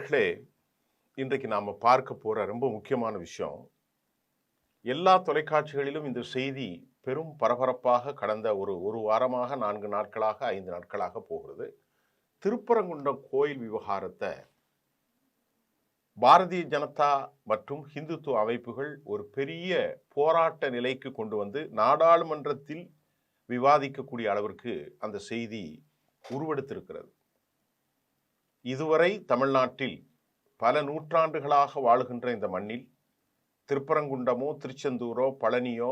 நேயர்களே, இன்றைக்கு நாம பார்க்க போற ரொம்ப முக்கியமான விஷயம், எல்லா தொலைக்காட்சிகளிலும் இந்த செய்தி பெரும் பரபரப்பாக கடந்த ஒரு வாரமாக, 4 நாட்களாக, 5 நாட்களாக போகிறது. திருப்பரங்குன்றம் கோயில் விவகாரத்த பாரதிய ஜனதா மற்றும் ஹிந்துத்துவ அமைப்புகள் ஒரு பெரிய போராட்ட நிலைக்கு கொண்டு வந்து நாடாளுமன்றத்தில் விவாதிக்கக்கூடிய அளவிற்கு அந்த செய்தி உருவெடுத்திருக்கிறது. இதுவரை தமிழ்நாட்டில் பல நூற்றாண்டுகளாக வாழுகின்ற இந்த மண்ணில் திருப்பரங்குன்றமோ, திருச்செந்தூரோ, பழனியோ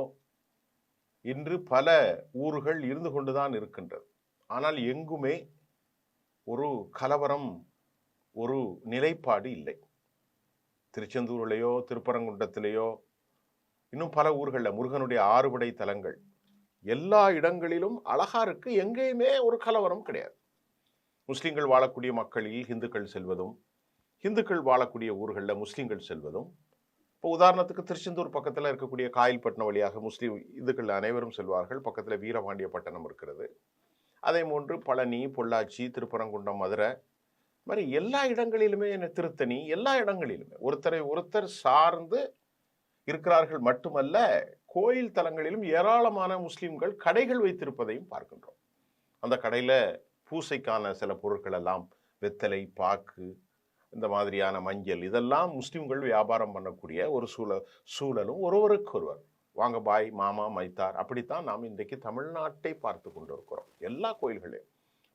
இன்று பல ஊர்கள் இருந்து கொண்டுதான் இருக்கின்றது. ஆனால் எங்குமே ஒரு கலவரம், ஒரு நிலைப்பாடு இல்லை. திருச்செந்தூரிலேயோ, திருப்பரங்குன்றத்திலேயோ, இன்னும் பல ஊர்களில் முருகனுடைய 6 படை தலங்கள், எல்லா இடங்களிலும் அழகா இருக்கு. எங்கேயுமே ஒரு கலவரம் கிடையாது. முஸ்லிம்கள் வாழக்கூடிய மக்களில் இந்துக்கள் செல்வதும், இந்துக்கள் வாழக்கூடிய ஊர்களில் முஸ்லிம்கள் செல்வதும். இப்போ உதாரணத்துக்கு திருச்செந்தூர் பக்கத்தில் இருக்கக்கூடிய காயல்பட்டினம் வழியாக முஸ்லீம் இந்துக்கள் அனைவரும் செல்வார்கள். பக்கத்தில் வீரபாண்டிய பட்டணம் இருக்கிறது. அதே போன்று பழனி, பொள்ளாச்சி, திருப்பரங்குன்றம், மதுரை, மாதிரி எல்லா இடங்களிலுமே, திருத்தணி, எல்லா இடங்களிலுமே ஒருத்தரை ஒருத்தர் சார்ந்து இருக்கிறார்கள். மட்டுமல்ல, கோயில் தலங்களிலும் ஏராளமான முஸ்லிம்கள் கடைகள் வைத்திருப்பதையும் பார்க்கின்றோம். அந்த கடையில் பூசைக்கான சில பொருட்கள் எல்லாம், வெத்தலை, பாக்கு, இந்த மாதிரியான மஞ்சள், இதெல்லாம் முஸ்லிம்கள் வியாபாரம் பண்ணக்கூடிய ஒரு சூழலும் ஒருவருக்கு ஒருவர் வாங்க பாய், மாமா, மைத்தார், அப்படித்தான் நாம் இன்றைக்கு தமிழ்நாட்டை பார்த்து கொண்டிருக்கிறோம். எல்லா கோயில்களையும்,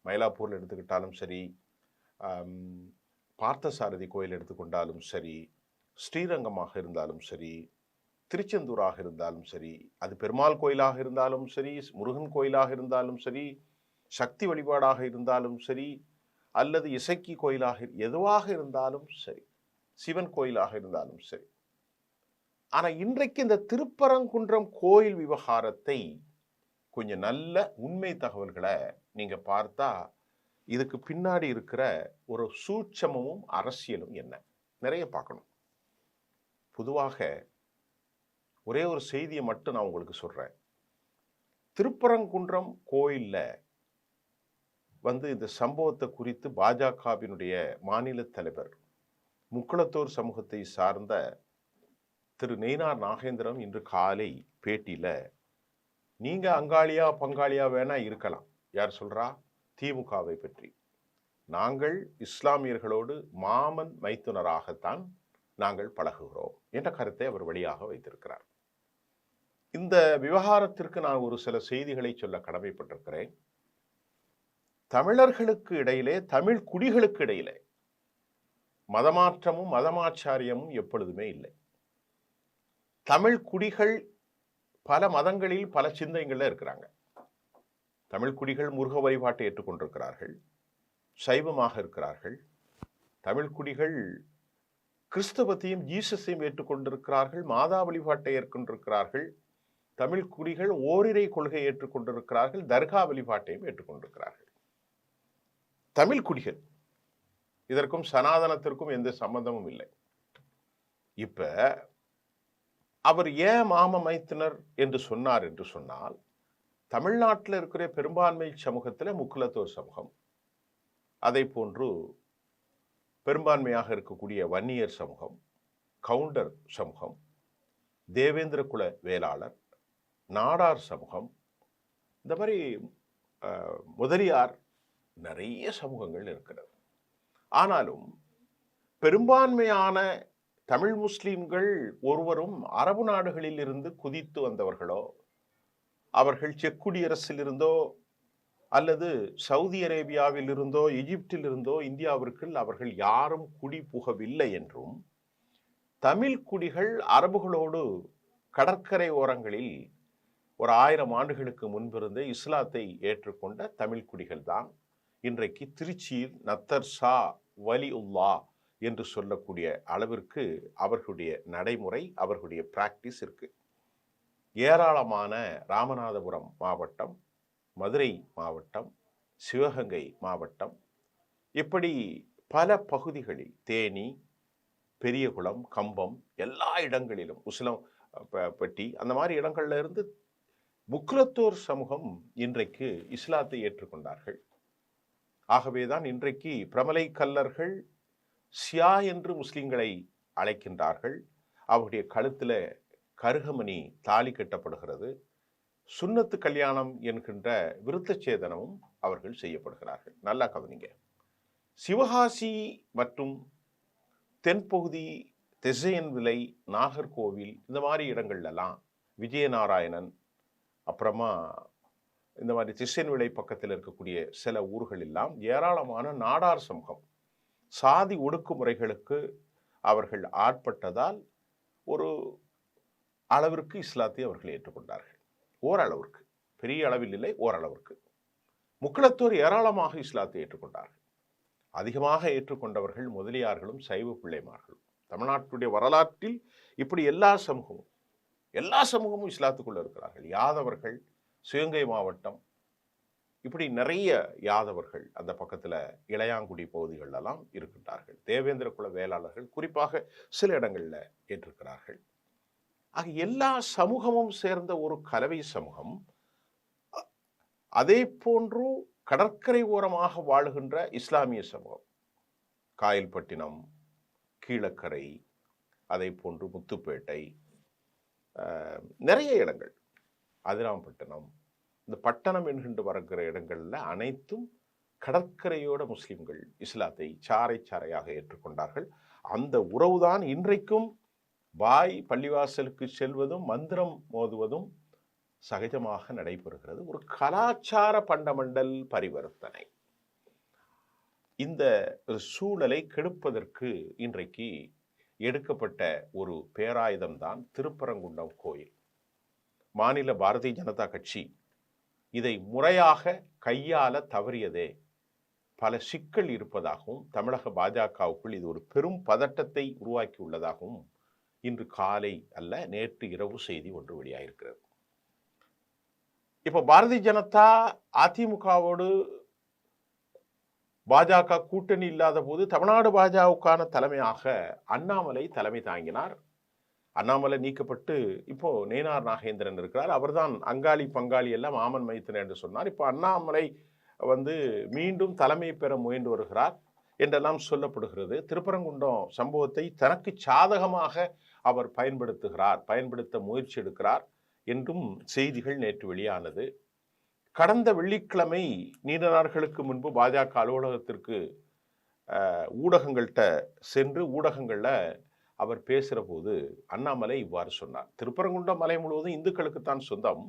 மயிலாப்பூரில் எடுத்துக்கிட்டாலும் சரி, பார்த்தசாரதி கோயில் எடுத்துக்கொண்டாலும் சரி, ஸ்ரீரங்கமாக இருந்தாலும் சரி, திருச்செந்தூராக இருந்தாலும் சரி, அது பெருமாள் கோயிலாக இருந்தாலும் சரி, முருகன் கோயிலாக இருந்தாலும் சரி, சக்தி வழிபாடாக இருந்தாலும் சரி, அல்லது இசக்கி கோயிலாக எதுவாக இருந்தாலும் சரி, சிவன் கோயிலாக இருந்தாலும் சரி. ஆனா இன்றைக்கு இந்த திருப்பரங்குன்றம் கோயில் விவகாரத்தை கொஞ்சம் நல்ல உண்மை தகவல்களை நீங்க பார்த்தா, இதுக்கு பின்னாடி இருக்கிற ஒரு சூட்சமும் அரசியலும் என்ன நிறைய பார்க்கணும். பொதுவாக ஒரே ஒரு செய்தியை மட்டும் நான் உங்களுக்கு சொல்றேன். திருப்பரங்குன்றம் கோயில்ல இந்த சம்பவத்தை குறித்து பாஜகவினுடைய மாநில தலைவர், முக்குளத்தோர் சமூகத்தை சார்ந்த திரு நயினார் நாகேந்திரன் இன்று காலை பேட்டியில, நீங்க அங்காளியா பங்காளியா வேணா இருக்கலாம், யார் சொல்றா, திமுகவை பற்றி, நாங்கள் இஸ்லாமியர்களோடு மாமன் மைத்துனராகத்தான் நாங்கள் பழகுகிறோம் என்ற கருத்தை அவர் வழியாக வைத்திருக்கிறார். இந்த விவகாரத்திற்கு நான் ஒரு சில செய்திகளை சொல்ல கடமைப்பட்டிருக்கிறேன். தமிழர்களுக்கு இடையிலே, தமிழ் குடிகளுக்கு இடையிலே மதமாற்றமும் மதமாச்சாரியமும் எப்பொழுதுமே இல்லை. தமிழ் குடிகள் பல மதங்களில் பல சிந்தனைகள்ல இருக்கிறாங்க. தமிழ் குடிகள் முருக வழிபாட்டை ஏற்றுக்கொண்டிருக்கிறார்கள், சைவமாக இருக்கிறார்கள். தமிழ் குடிகள் கிறிஸ்தவத்தையும் ஜீசஸையும் ஏற்றுக்கொண்டிருக்கிறார்கள், மாதா வழிபாட்டை ஏற்கொண்டிருக்கிறார்கள். தமிழ் குடிகள் ஓரிரை கொள்கையை ஏற்றுக்கொண்டிருக்கிறார்கள், தர்கா வழிபாட்டையும் ஏற்றுக்கொண்டிருக்கிறார்கள். தமிழ் குடிகள், இதற்கும் சனாதனத்திற்கும் எந்த சம்பந்தமும் இல்லை. இப்ப அவர் ஏன் மாம மைத்துனர் என்று சொன்னார் என்று சொன்னால், தமிழ்நாட்டில் இருக்கிற பெரும்பான்மை சமூகத்தில் முக்குலத்தோர் சமூகம், அதை போன்று பெரும்பான்மையாக இருக்கக்கூடிய வன்னியர் சமூகம், கவுண்டர் சமூகம், தேவேந்திர குல வேளாளர், நாடார் சமூகம், இந்த மாதிரி முதலியார், நிறைய சமூகங்கள் இருக்கிறது. ஆனாலும் பெரும்பான்மையான தமிழ் முஸ்லிம்கள் ஒருவரும் அரபு நாடுகளில் இருந்து குதித்து வந்தவர்களோ, அவர்கள் செக் குடியரசில் இருந்தோ அல்லது சவுதி அரேபியாவில் இருந்தோ எகிப்தில் இருந்தோ இந்தியாவிற்கு அவர்கள் யாரும் குடி புகவில்லை என்றும், தமிழ் குடிகள் அரபுகளோடு கடற்கரை ஓரங்களில் ஒரு 1000 ஆண்டுகளுக்கு முன்பிருந்த இஸ்லாத்தை ஏற்றுக்கொண்ட தமிழ் குடிகள் தான் இன்றைக்கு திருச்சியில் நத்தர் ஷா வலியுல்லா என்று சொல்லக்கூடிய அளவிற்கு அவர்களுடைய நடைமுறை, அவர்களுடைய பிராக்டிஸ் இருக்கு. ஏராளமான ராமநாதபுரம் மாவட்டம், மதுரை மாவட்டம், சிவகங்கை மாவட்டம், இப்படி பல பகுதிகளில், தேனி, பெரியகுளம், கம்பம், எல்லா இடங்களிலும், உசிலம்பட்டி, அந்த மாதிரி இடங்கள்ல இருந்து முக்குலத்தோர் சமூகம் இன்றைக்கு இஸ்லாத்தை ஏற்றுக்கொண்டார்கள். ஆகவேதான் இன்றைக்கு பிரமலை கல்லர்கள் ஷியா என்று முஸ்லிம்களை அழைக்கின்றார்கள். அவருடைய கழுத்தில் கருகமணி தாலி கட்டப்படுகிறது. சுன்னத்து கல்யாணம் என்கின்ற விருத்த சேதனமும் அவர்கள் செய்யப்படுகிறார்கள். நல்லா கவனிங்க. சிவகாசி மற்றும் தென்பகுதி, திசையன் விலை, நாகர்கோவில், இந்த மாதிரி இடங்கள்லாம் விஜயநாராயணன், அப்புறமா இந்த மாதிரி திசையன் விலை பக்கத்தில் இருக்கக்கூடிய சில ஊர்கள் எல்லாம் ஏராளமான நாடார் சமூகம் சாதி ஒடுக்குமுறைகளுக்கு அவர்கள் ஆட்பட்டதால் ஒரு அளவிற்கு இஸ்லாத்தை அவர்கள் ஏற்றுக்கொண்டார்கள். ஓரளவிற்கு, பெரிய அளவில் இல்லை, ஓரளவிற்கு. முக்குளத்தோர் ஏராளமாக இஸ்லாத்தை ஏற்றுக்கொண்டார்கள். அதிகமாக ஏற்றுக்கொண்டவர்கள் முதலியார்களும் சைவ பிள்ளைமார்களும். தமிழ்நாட்டுடைய வரலாற்றில் இப்படி எல்லா சமூகமும் இஸ்லாத்துக்குள்ள இருக்கிறார்கள். யாதவர்கள், சிவகங்கை மாவட்டம், இப்படி நிறைய யாதவர்கள் அந்த பக்கத்துல இளையாங்குடி பகுதிகளெல்லாம் இருக்கின்றார்கள். தேவேந்திர குல வேளாளர்கள் குறிப்பாக சில இடங்கள்ல ஏற்றிருக்கிறார்கள். ஆக எல்லா சமூகமும் சேர்ந்த ஒரு கலவை சமூகம். அதே போன்று கடற்கரை ஓரமாக வாழுகின்ற இஸ்லாமிய சமூகம், காயல்பட்டினம், கீழக்கரை, அதே போன்று முத்துப்பேட்டை, நிறைய இடங்கள், அதிராம்பட்டினம், இந்த பட்டணம் என்கின்ற வருகிற இடங்கள்ல அனைத்தும் கடற்கரையோட முஸ்லிம்கள் இஸ்லாத்தை சாறை சாறையாக ஏற்றுக்கொண்டார்கள். அந்த உறவுதான் இன்றைக்கும் பாய் பள்ளிவாசலுக்கு செல்வதும் மந்திரம் மோதுவதும் சகஜமாக நடைபெறுகிறது. ஒரு கலாச்சார பண்டமண்டல் பரிவர்த்தனை. இந்த சூழலை கெடுப்பதற்கு இன்றைக்கு எடுக்கப்பட்ட ஒரு பேராயுதம்தான் திருப்பரங்குன்றம் கோயில். மாநில பாரதிய ஜனதா கட்சி இதை முறையாக கையாள தவறியதே பல சிக்கல் இருப்பதாகவும், தமிழக பாஜகவுக்குள் இது ஒரு பெரும் பதட்டத்தை உருவாக்கி உள்ளதாகவும் இன்று காலை அல்ல, நேற்று இரவு செய்தி ஒன்று வெளியாயிருக்கிறது. இப்ப பாரதிய ஜனதா அதிமுகவோடு பாஜக கூட்டணி இல்லாத போது தமிழ்நாடு பாஜகவுக்கான தலைமையாக அண்ணாமலை தலைமை தாங்கினார். அண்ணாமலை நீக்கப்பட்டு இப்போ நேனார் நாகேந்திரன் இருக்கிறார். அவர்தான் அங்காளி பங்காளி எல்லாம் மாமன் மைத்தன் என்று சொன்னார். இப்போ அண்ணாமலை மீண்டும் தலைமை பெற முயன்று வருகிறார் என்றெல்லாம் சொல்லப்படுகிறது. திருப்பரங்குன்றம் சம்பவத்தை தனக்கு சாதகமாக அவர் பயன்படுத்த முயற்சி எடுக்கிறார் என்றும் செய்திகள் நேற்று வெளியானது. கடந்த வெள்ளிக்கிழமை நீண்ட நாட்களுக்கு முன்பு பாஜக அலுவலகத்திற்கு ஊடகங்கள்கிட்ட சென்று ஊடகங்கள்ல அவர் பேசுகிற போது அண்ணாமலை இவ்வாறு சொன்னார். திருப்பரங்குன்றம் மலை முழுவதும் இந்துக்களுக்குத்தான் சொந்தம்.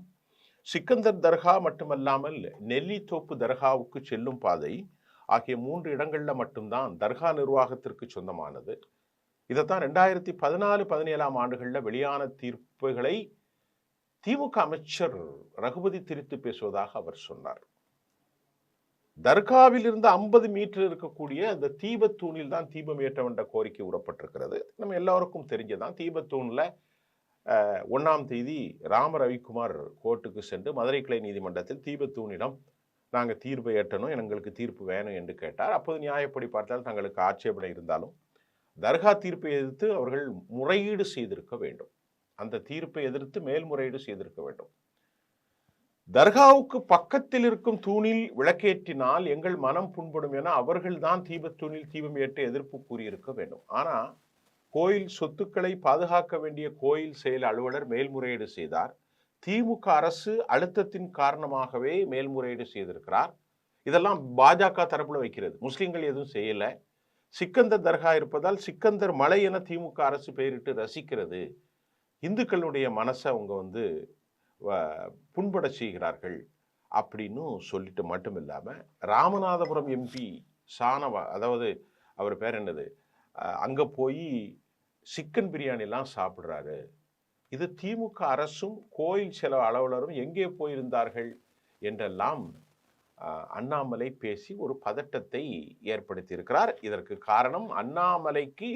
சிக்கந்தர் தர்கா மட்டுமல்லாமல் நெல்லித்தோப்பு தர்காவுக்கு செல்லும் பாதை ஆகிய 3 இடங்கள்ல மட்டும்தான் தர்கா நிர்வாகத்திற்கு சொந்தமானது. இதைத்தான் 2014-17 ஆண்டுகளில் வெளியான தீர்ப்புகளை திமுக அமைச்சர் ரகுபதி திரித்து பேசுவதாக அவர் சொன்னார். தர்காவில் இருந்து 50 மீட்டர் இருக்கக்கூடிய அந்த தீபத்தூணில் தான் தீபம் ஏற்ற வேண்ட கோரிக்கை கூறப்பட்டிருக்கிறது. நம்ம எல்லாருக்கும் தெரிஞ்சதான். தீபத்தூணில் 1ஆம் தேதி ராம ரவிக்குமார் கோர்ட்டுக்கு சென்று மதுரை கிளை நீதிமன்றத்தில் தீபத்தூணிடம் நாங்கள் தீர்ப்பை ஏற்றணும், எங்களுக்கு தீர்ப்பு வேணும் என்று கேட்டார். அப்போது நியாயப்படி பார்த்தால் தங்களுக்கு ஆட்சேபனை இருந்தாலும் தர்கா தீர்ப்பை எதிர்த்து அவர்கள் முறையீடு செய்திருக்க வேண்டும். அந்த தீர்ப்பை எதிர்த்து மேல்முறையீடு செய்திருக்க வேண்டும். தர்காவுக்கு பக்கத்தில் இருக்கும் தூணில் விளக்கேற்றினால் எங்கள் மனம் புண்படும் என அவர்கள் தான் தீபத்தூணில் தீபம் ஏற்ற எதிர்ப்பு கூறியிருக்க வேண்டும். ஆனா கோயில் சொத்துக்களை பாதுகாக்க வேண்டிய கோயில் செயல் அலுவலர் மேல்முறையீடு செய்தார். திமுக அரசு அழுத்தத்தின் காரணமாகவே மேல்முறையீடு செய்திருக்கிறார். இதெல்லாம் பாஜக தரப்புல வைக்கிறது. முஸ்லிம்கள் எதுவும் செய்யல. சிக்கந்தர் தர்கா இருப்பதால் சிக்கந்தர் மலை என திமுக அரசு பெயரிட்டு ரசிக்கிறது. இந்துக்களுடைய மனசை அவங்க புண்பட செய்கிறார்கள் அப்படின்னு சொல்லிட்டு மட்டும் இல்லாம ராமநாதபுரம் எம்பி ஷானவா, அதாவது அவர் பேர் என்னது, அங்க போய் சிக்கன் பிரியாணி எல்லாம் சாப்பிடுறாரு. இது திமுக அரசும் கோயில் செலவு அலுவலரும் எங்கே போயிருந்தார்கள் என்றெல்லாம் அண்ணாமலை பேசி ஒரு பதட்டத்தை ஏற்படுத்தி இருக்கிறார். இதற்கு காரணம் அண்ணாமலைக்கு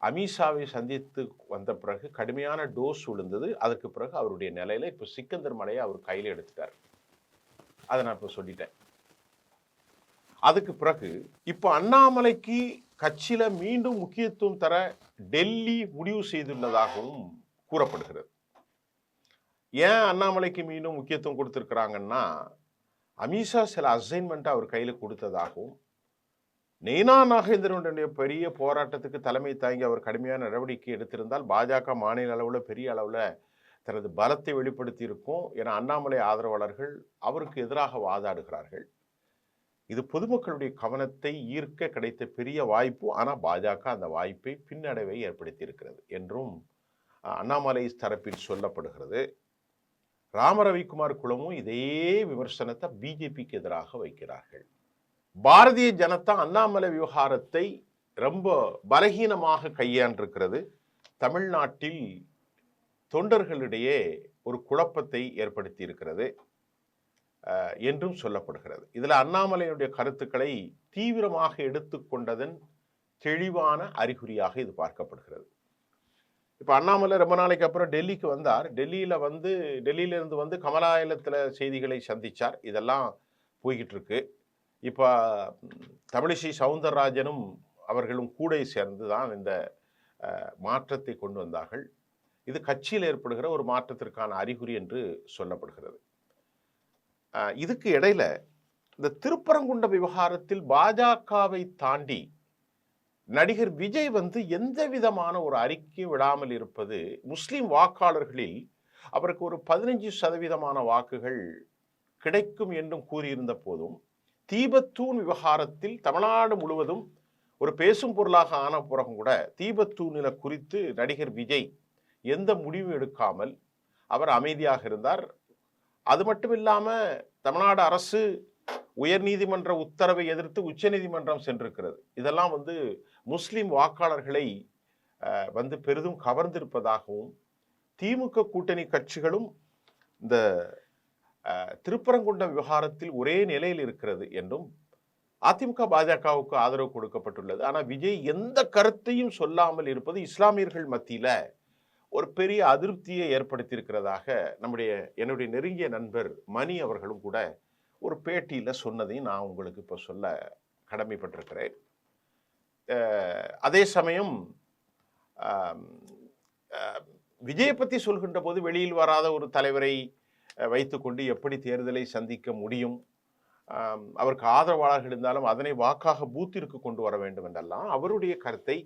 அமித்ஷாவை சந்தித்து வந்த பிறகு கடுமையான டோஸ் விழுந்தது. அதற்கு பிறகு அவருடைய நிலையில இப்ப சிக்கந்தர் மலையை அவர் கையில் எடுத்துட்டார். அதை நான் இப்ப சொல்லிட்டேன். அதுக்கு பிறகு இப்ப அண்ணாமலைக்கு கட்சியில மீண்டும் முக்கியத்துவம் தர டெல்லி முடிவு செய்துள்ளதாகவும் கூறப்படுகிறது. ஏன் அண்ணாமலைக்கு மீண்டும் முக்கியத்துவம் கொடுத்திருக்கிறாங்கன்னா, அமித்ஷா சில அசைன்மெண்ட் அவர் கையில கொடுத்ததாகவும், நெய்னா நாகேந்திரனுடைய பெரிய போராட்டத்துக்கு தலைமை தாங்கி அவர் கடுமையான நடவடிக்கை எடுத்திருந்தால் பாஜக மாநில அளவில் பெரிய அளவில் தனது பலத்தை வெளிப்படுத்தி இருக்கும் என அண்ணாமலை ஆதரவாளர்கள் அவருக்கு எதிராக வாதாடுகிறார்கள். இது பொதுமக்களுடைய கவனத்தை ஈர்க்க கிடைத்த பெரிய வாய்ப்பு. ஆனால் பாஜக அந்த வாய்ப்பை பின்னடைவை ஏற்படுத்தி இருக்கிறது என்றும் அண்ணாமலை தரப்பில் சொல்லப்படுகிறது. ராமரவிக்குமார் குழுமும் இதே விமர்சனத்தை பிஜேபிக்கு எதிராக வைக்கிறார்கள். பாரதிய ஜனதா அண்ணாமலை விவகாரத்தை ரொம்ப பலகீனமாக கையாண்டிருக்கிறது. தமிழ்நாட்டில் தொண்டர்களிடையே ஒரு குழப்பத்தை ஏற்படுத்தி இருக்கிறது என்றும் சொல்லப்படுகிறது. இதில் அண்ணாமலையுடைய கருத்துக்களை தீவிரமாக எடுத்துக்கொண்டதன் தெளிவான அறிகுறியாக இது பார்க்கப்படுகிறது. இப்போ அண்ணாமலை ரொம்ப நாளைக்கு அப்புறம் டெல்லிக்கு வந்தார். டெல்லியிலிருந்து வந்து கமலாலயத்தில் செய்திகளை சந்தித்தார். இதெல்லாம் போய்கிட்டு இருக்கு. இப்போ தமிழிசை சவுந்தரராஜனும் அவர்களும் கூட சேர்ந்து தான் இந்த மாற்றத்தை கொண்டு வந்தார்கள். இது கட்சியில் ஏற்படுகிற ஒரு மாற்றத்திற்கான அறிகுறி என்று சொல்லப்படுகிறது. இதுக்கு இடையில இந்த திருப்பரங்குன்ற விவகாரத்தில் பாஜகவை தாண்டி நடிகர் விஜய் வந்து எந்த விதமான ஒரு அறிக்கை விடாமல் இருப்பது முஸ்லிம் வாக்காளர்களில் அவருக்கு ஒரு 15% வாக்குகள் கிடைக்கும் என்றும் கூறியிருந்த போதும் தீபத்தூண் விவகாரத்தில் தமிழ்நாடு முழுவதும் ஒரு பேசும் பொருளாக ஆன பிறகும் கூட தீபத்தூணில குறித்து நடிகர் விஜய் எந்த முடிவும் எடுக்காமல் அவர் அமைதியாக இருந்தார். அது மட்டும் இல்லாம தமிழ்நாடு அரசு உயர் நீதிமன்ற உத்தரவை எதிர்த்து உச்ச நீதிமன்றம் சென்றிருக்கிறது. இதெல்லாம் வந்து முஸ்லிம் வாக்காளர்களை வந்து பெரிதும் கவர்ந்திருப்பதாகவும் திமுக கூட்டணி கட்சிகளும் இந்த திருப்பரங்குன்ற விவகாரத்தில் ஒரே நிலையில் இருக்கிறது என்றும் அதிமுக பாஜகவுக்கு ஆதரவு கொடுக்கப்பட்டுள்ளது. ஆனால் விஜய் எந்த கருத்தையும் சொல்லாமல் இருப்பது இஸ்லாமியர்கள் மத்தியில ஒரு பெரிய அதிருப்தியை ஏற்படுத்தியிருக்கிறதாக என்னுடைய நெருங்கிய நண்பர் மணி அவர்களும் கூட ஒரு பேட்டியில சொன்னதையும் நான் உங்களுக்கு இப்போ சொல்ல கடமைப்பட்டிருக்கிறேன். அதே சமயம் விஜயை பற்றி சொல்கின்ற போது வெளியில் வராத ஒரு தலைவரை வைத்துக்கொண்டு எப்படி தேர்தலை சந்திக்க முடியும், அவருக்கு ஆதரவாளர்கள் இருந்தாலும் அதனை வாக்காக பூத்திற்கு கொண்டு வர வேண்டும் என்றெல்லாம் அவருடைய கருத்தை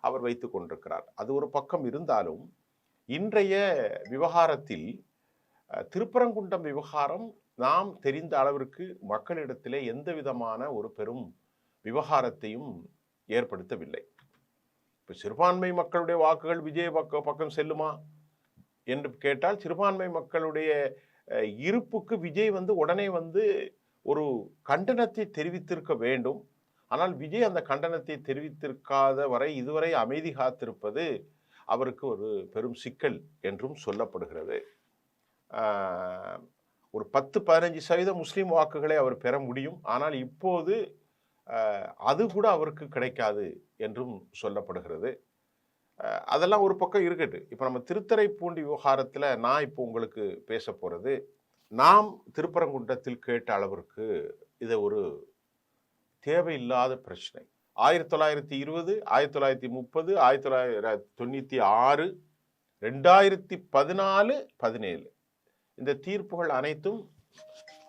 அவர் வைத்துக் கொண்டிருக்கிறார். அது ஒரு பக்கம் இருந்தாலும் இன்றைய விவகாரத்தில் திருப்பரங்குன்றம் விவகாரம் நாம் தெரிந்த அளவிற்கு மக்களிடத்திலே எந்த விதமான ஒரு பெரும் விவகாரத்தையும் ஏற்படுத்தவில்லை. இப்போ சிறுபான்மை மக்களுடைய வாக்குகள் விஜய் பக்கம் செல்லுமா என்று கேட்டால் சிறுபான்மை மக்களுடைய இருப்புக்கு விஜய் வந்து உடனே வந்து ஒரு கண்டனத்தை தெரிவித்திருக்க வேண்டும். ஆனால் விஜய் அந்த கண்டனத்தை தெரிவித்திருக்காத வரை இதுவரை அமைதி காத்திருப்பது அவருக்கு ஒரு பெரும் சிக்கல் என்றும் சொல்லப்படுகிறது. ஒரு 10-15% முஸ்லீம் வாக்குகளை அவர் பெற முடியும். ஆனால் இப்போது அது கூட அவருக்கு கிடைக்காது என்றும் சொல்லப்படுகிறது. அதெல்லாம் ஒரு பக்கம் இருக்கட்டு. இப்போ நம்ம திருத்துறைப்பூண்டி விவகாரத்தில் நான் இப்போ உங்களுக்கு பேச போகிறது, நாம் திருப்பரங்குன்றத்தில் கேட்ட அளவிற்கு இது ஒரு தேவையில்லாத பிரச்சனை. 1920, 1930, 1996, 2014, 17 இந்த தீர்ப்புகள் அனைத்தும்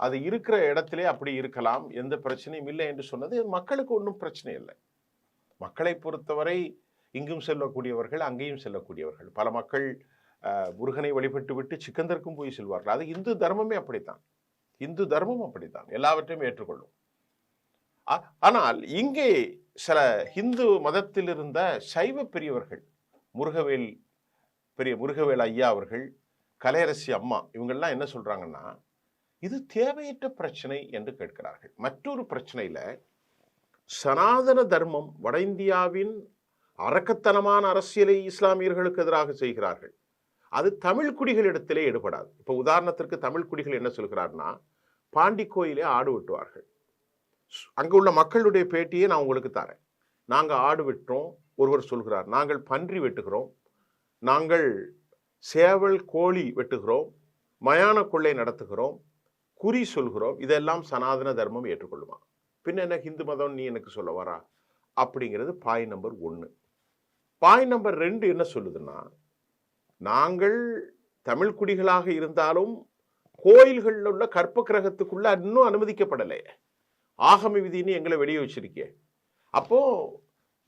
அது இருக்கிற இடத்திலே அப்படி இருக்கலாம், எந்த பிரச்சனையும் இல்லை என்று சொன்னது மக்களுக்கு ஒன்றும் பிரச்சனை இல்லை. மக்களை பொறுத்தவரை இங்கும் செல்லக்கூடியவர்கள் அங்கேயும் செல்லக்கூடியவர்கள். பல மக்கள் முருகனை வழிபட்டு விட்டு சிக்கந்தருக்கும் போய் செல்வார்கள். அது இந்து தர்மமே அப்படித்தான். இந்து தர்மம் அப்படித்தான், எல்லாவற்றையும் ஏற்றுக்கொள்ளும். ஆனால் இங்கே சில இந்து மதத்தில் இருந்த சைவ பெரியவர்கள், முருகவேல் ஐயா அவர்கள், கலையரசி அம்மா, இவங்கெல்லாம் என்ன சொல்றாங்கன்னா இது தேவையற்ற பிரச்சனை என்று கேட்கிறார்கள். மற்றொரு பிரச்சனையில சனாதன தர்மம் வட இந்தியாவின் அரக்கத்தனமான அரசியலை இஸ்லாமியர்களுக்கு எதிராக செய்கிறார்கள். அது தமிழ் குடிகளிடத்திலே ஈடுபடாது. இப்போ உதாரணத்திற்கு தமிழ் குடிகள் என்ன சொல்கிறார்னா, பாண்டி கோயிலே ஆடு வெட்டுவார்கள். அங்கு உள்ள மக்களுடைய பேட்டியை நான் உங்களுக்கு தரேன். நாங்கள் ஆடு வெட்டுறோம், ஒருவர் சொல்கிறார். நாங்கள் பன்றி வெட்டுகிறோம், நாங்கள் சேவல் கோழி வெட்டுகிறோம், மயான கொள்ளை நடத்துகிறோம், குறி சொல்கிறோம். இதெல்லாம் சனாதன தர்மம் ஏற்றுக்கொள்ளுமா? பின்ன என்ன ஹிந்து மதம் நீ எனக்கு சொல்ல வரா? அப்படிங்கிறது பாய் நம்பர் 1. பாய் நம்பர் 2 என்ன சொல்லுதுன்னா, நாங்கள் தமிழ் குடிகளாக இருந்தாலும் கோயில்களில் உள்ள கற்ப கிரகத்துக்குள்ள இன்னும் அனுமதிக்கப்படலை, ஆகம விதின்னு எங்களை வெளியே வச்சிருக்கே, அப்போ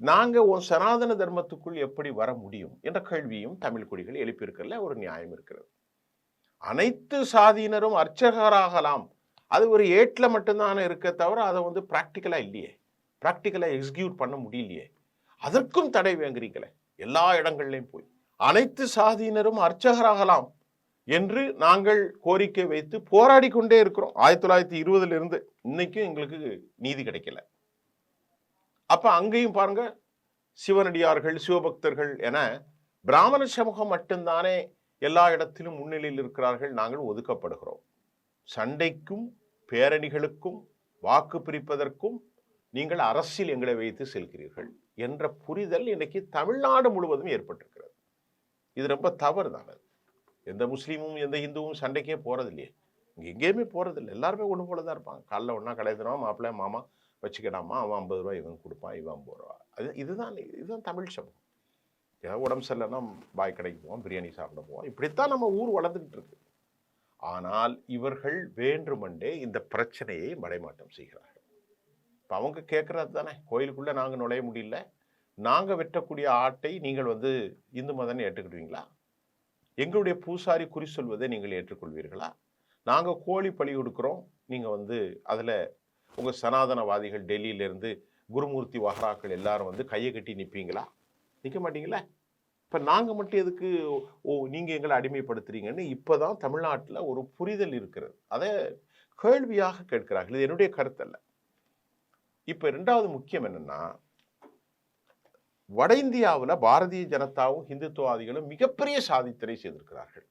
நாங்க உன் சனாதன தர்மத்துக்குள் எப்படி வர முடியும் என்ற கேள்வியும் தமிழ் குடிகள் எழுப்பியிருக்கிறதுல ஒரு நியாயம் இருக்கிறது. அனைத்து சாதியினரும் அர்ச்சகராகலாம், அது ஒரு ஏட்ல மட்டும்தான் இருக்க தவிர அதை வந்து பிராக்டிக்கலா இல்லையே, பிராக்டிக்கலா எக்ஸிக்யூட் பண்ண முடியலையே. அதற்கும் தடை வாங்குறீங்களே எல்லா இடங்கள்லையும் போய். அனைத்து சாதியினரும் அர்ச்சகராகலாம் என்று நாங்கள் கோரிக்கை வைத்து போராடி கொண்டே இருக்கிறோம். 1920 இருந்து இன்னைக்கும் எங்களுக்கு நீதி கிடைக்கல. அப்ப அங்கேயும் பாருங்க, சிவனடியார்கள், சிவபக்தர்கள் என பிராமண சமூகம் மட்டும்தானே எல்லா இடத்திலும் முன்னிலையில் இருக்கிறார்கள், நாங்கள் ஒதுக்கப்படுகிறோம். சண்டைக்கும் பேரணிகளுக்கும் வாக்கு பிரிப்பதற்கும் நீங்கள் அரசியல் எங்களை வைத்து செல்கிறீர்கள் என்ற புரிதல் இன்னைக்கு தமிழ்நாடு முழுவதும் ஏற்பட்டிருக்கிறது. இது ரொம்ப தவறு தான். எந்த முஸ்லீமும் எந்த இந்துவும் சண்டைக்கே போறது இல்லையே, இங்கே எங்கேயுமே போறது இல்லை. எல்லாருமே ஒன்று போல தான் இருப்பாங்க. காலைல ஒன்றா கலைதனமா மாப்பிள்ளை மாமா வச்சுக்கிடாமா, அவன் 50 ரூபாய் இவன் கொடுப்பான், இவன் 50 ரூபா. இதுதான் தமிழ் சமூகம். ஏதாவது உடம்பு சரியில்லைன்னா பாய் கடைக்கு போவோம், பிரியாணி சாப்பிட போவோம். இப்படித்தான் நம்ம ஊர் வளர்ந்துக்கிட்டு இருக்கு. ஆனால் இவர்கள் வேண்டுமென்றே இந்த பிரச்சனையை மடைமாட்டம் செய்கிறார்கள். இப்போ அவங்க கேட்கறது தானே, கோயிலுக்குள்ள நாங்கள் நுழைய முடியல, நாங்கள் வெட்டக்கூடிய ஆட்டை நீங்கள் வந்து இந்து மதம் ஏற்றுக்கிடுவீங்களா? எங்களுடைய பூசாரி குறி சொல்வதை நீங்கள் ஏற்றுக்கொள்வீர்களா? நாங்கள் கோழி பலி கொடுக்குறோம், நீங்கள் வந்து அதில் உங்கள் சனாதனவாதிகள் டெல்லியிலேருந்து குருமூர்த்தி வஹராக்கள் எல்லாரும் வந்து கையை கட்டி நிற்பீங்களா? நிற்க மாட்டீங்களா? இப்போ நாங்கள் மட்டும் எதுக்கு நீங்கள் எங்களை அடிமைப்படுத்துறீங்கன்னு இப்போ தான் தமிழ்நாட்டில் ஒரு புரிதல் இருக்கிறது. அதை கேள்வியாக கேட்கிறார்கள். இது என்னுடைய கருத்தல்ல. இப்போ ரெண்டாவது முக்கியம் என்னன்னா, வட இந்தியாவில் பாரதிய ஜனதாவும் இந்துத்துவாதிகளும் மிகப்பெரிய சாதித்தரை செய்திருக்கிறார்கள்.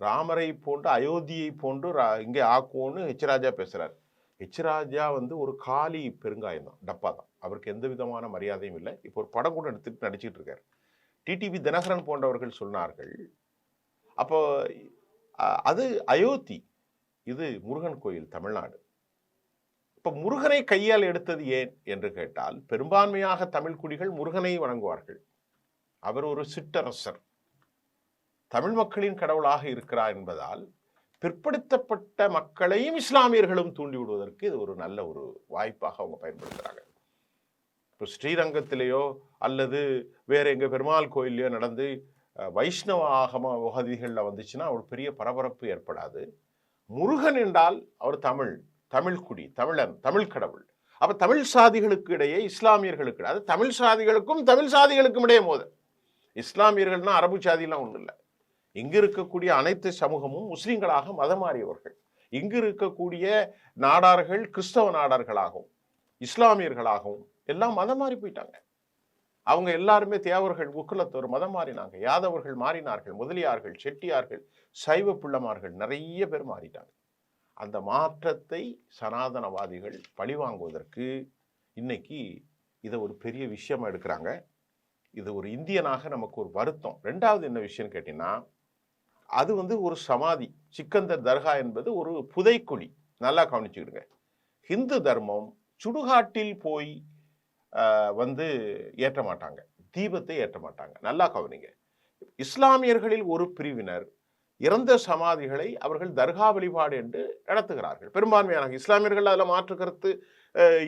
ராமரை போன்று அயோத்தியை போன்று இங்கே ஆக்குவோன்னு ஹெச் ராஜா பேசுறாரு. ஹெச் ராஜா வந்து ஒரு காலி பெருங்காயம் தான், டப்பா தான். அவருக்கு எந்த விதமான மரியாதையும் இல்லை. இப்போ ஒரு படம் கூட எடுத்துட்டு நடிச்சுட்டு இருக்காரு. டிடிவி தினகரன் போன்றவர்கள் சொன்னார்கள், அப்போ அது அயோத்தி, இது முருகன் கோயில் தமிழ்நாடு. இப்ப முருகனை கையால் எடுத்தது ஏன் என்று கேட்டால், பெரும்பான்மையாக தமிழ் குடிகள் முருகனை வணங்குவார்கள். அவர் ஒரு சிற்றரசர், தமிழ் மக்களின் கடவுளாக இருக்கிறார் என்பதால் பிற்படுத்தப்பட்ட மக்களையும் இஸ்லாமியர்களும் தூண்டி விடுவதற்கு இது ஒரு நல்ல ஒரு வாய்ப்பாக அவங்க பயன்படுத்துறாங்க. இப்போ ஸ்ரீரங்கத்திலேயோ அல்லது வேற எங்க பெருமாள் கோயிலையோ நடந்து வைஷ்ணவ ஆகம உகதிகளில் வந்துச்சுன்னா ஒரு பெரிய பரபரப்பு ஏற்படாது. முருகன் என்றால் அவர் தமிழ் குடி, தமிழன், தமிழ் கடவுள். அப்ப தமிழ் சாதிகளுக்கு இடையே இஸ்லாமியர்களுக்கு, அது தமிழ் சாதிகளுக்கும் தமிழ் சாதிகளுக்கும் இடையே மோதல். இஸ்லாமியர்கள்னா அரபு சாதியெல்லாம் ஒன்றும் இல்லை. இங்கு இருக்கக்கூடிய அனைத்து சமூகமும் முஸ்லிம்களாக மதம் மாறியவர்கள். இங்கு இருக்கக்கூடிய நாடார்கள் கிறிஸ்தவ நாடார்களாகவும் இஸ்லாமியர்களாகவும் எல்லாம் மதம் மாறி போயிட்டாங்க. அவங்க எல்லாருமே தேவர்கள், உக்குலத்தோர் மதம் மாறினாங்க, யாதவர்கள் மாறினார்கள், முதலியார்கள், செட்டியார்கள், சைவ பிள்ளமார்கள் நிறைய பேர் மாறிட்டாங்க. அந்த மாற்றத்தை சனாதனவாதிகள் பழிவாங்குவதற்கு இன்னைக்கு இதை ஒரு பெரிய விஷயமா எடுக்கிறாங்க. இது ஒரு இந்தியனாக நமக்கு ஒரு வருத்தம். ரெண்டாவது என்ன விஷயம் கேட்டீங்கன்னா, அது வந்து ஒரு சமாதி, சிக்கந்தர் தர்கா என்பது ஒரு புதைக்குழி. நல்லா கவனிச்சுக்கிடுங்க. ஹிந்து தர்மம் சுடுகாட்டில் போய் வந்து ஏற்ற மாட்டாங்க, தீபத்தை ஏற்ற மாட்டாங்க. நல்லா கவனிங்க. இஸ்லாமியர்களில் ஒரு பிரிவினர் இறந்த சமாதிகளை அவர்கள் தர்கா வழிபாடு என்று நடத்துகிறார்கள். பெரும்பான்மையான இஸ்லாமியர்கள் அதில் மாற்று கருத்து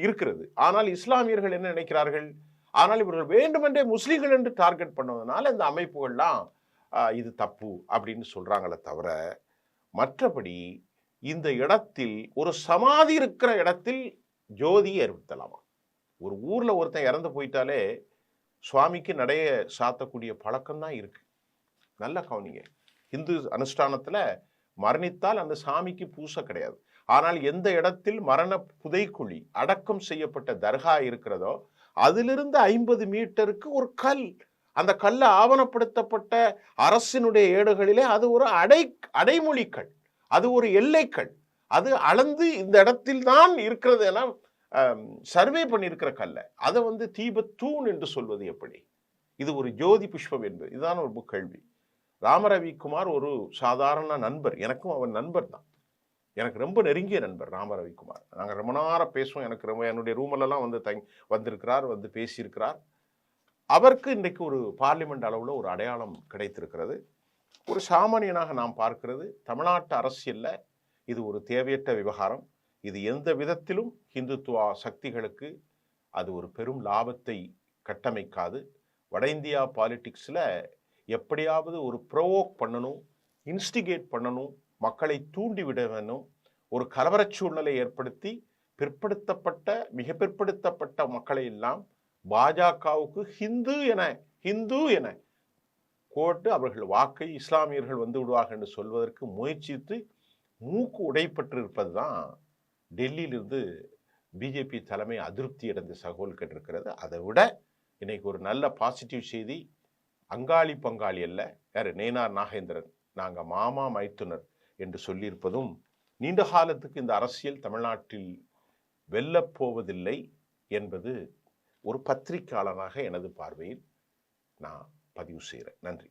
இருக்கிறது. ஆனால் இஸ்லாமியர்கள் என்ன நினைக்கிறார்கள், ஆனால் இவர்கள் வேண்டுமென்றே முஸ்லிம்கள் என்று டார்கெட் பண்ணுவதனால இந்த அமைப்புகள்லாம் இது தப்பு அப்படின்னு சொல்றாங்களே தவிர, மற்றபடி இந்த இடத்தில் ஒரு சமாதி இருக்கிற இடத்தில் ஜோதியை ஏற்படுத்தலாமா? ஒரு ஊர்ல ஒருத்தன் இறந்து போயிட்டாலே சுவாமிக்கு நடைய சாத்தக்கூடிய பழக்கம் தான் இருக்கு. நல்லா கவனிங்க. இந்து அனுஷ்டானத்துல மரணித்தால் அந்த சாமிக்கு பூசை கிடையாது. ஆனால் எந்த இடத்தில் மரண புதைக்குழி அடக்கம் செய்யப்பட்ட தர்கா இருக்கிறதோ அதிலிருந்து 50 மீட்டருக்கு ஒரு கல், அந்த கல்ல ஆவணப்படுத்தப்பட்ட அரசினுடைய ஏடுகளிலே அது ஒரு அடைமொழிக்கல், அது ஒரு எல்லைக்கல், அது அளந்து இந்த இடத்தில் தான் இருக்கிறது என சர்வே பண்ணியிருக்கிற கல்ல அதை வந்து தீபத்தூண் என்று சொல்வது எப்படி? இது ஒரு ஜோதி புஷ்பம் என்பது இதுதான் ஒரு கேள்வி. ராமரவிக்குமார் ஒரு சாதாரண நண்பர், எனக்கும் அவன் நண்பர் தான், எனக்கு ரொம்ப நெருங்கிய நண்பர் ராமரவிக்குமார். நாங்கள் ரொம்ப நேரம் பேசுவோம். எனக்கு ரொம்ப என்னுடைய ரூமெல்லாம் வந்து வந்திருக்கிறார், வந்து பேசியிருக்கிறார். அவருக்கு இன்றைக்கு ஒரு பார்லிமெண்ட் அளவில் ஒரு அடையாளம் கிடைத்திருக்கிறது. ஒரு சாமானியனாக நாம் பார்க்கிறது, தமிழ்நாட்டு அரசியல்ல இது ஒரு தேவையற்ற விவகாரம். இது எந்த விதத்திலும் இந்துத்துவ சக்திகளுக்கு அது ஒரு பெரும் லாபத்தை கட்டமைக்காது. வட இந்தியா பாலிடிக்ஸில் எப்படியாவது ஒரு ப்ரோவோக் பண்ணணும், இன்ஸ்டிகேட் பண்ணணும், மக்களை தூண்டிவிட வேணும், ஒரு கலவரச் சூழ்நிலை ஏற்படுத்தி பிற்படுத்தப்பட்ட மிக பிற்படுத்தப்பட்ட மக்களை எல்லாம் பாஜகவுக்கு ஹிந்து என கோட்டு அவர்கள் வாக்கை இஸ்லாமியர்கள் வந்து விடுவார்கள் என்று சொல்வதற்கு முயற்சித்து மூக்கு உடைப்பட்டு இருப்பது தான் டெல்லியிலிருந்து பிஜேபி தலைமை அதிருப்தி அடைந்த தகவல் கேட்டிருக்கிறது. அதை விட இன்னைக்கு ஒரு நல்ல பாசிட்டிவ் செய்தி, அங்காளி பங்காளி அல்ல, யாரு நேனார் நாகேந்திரன், நாங்க மாமா மைத்துனர் என்று சொல்லியிருப்பதும் நீண்ட காலத்துக்கு இந்த அரசியல் தமிழ்நாட்டில் வெல்லப்போவதில்லை என்பது ஒரு பத்திரிகையாளனாக எனது பார்வையில் நான் பதிவு செய்கிறேன். நன்றி.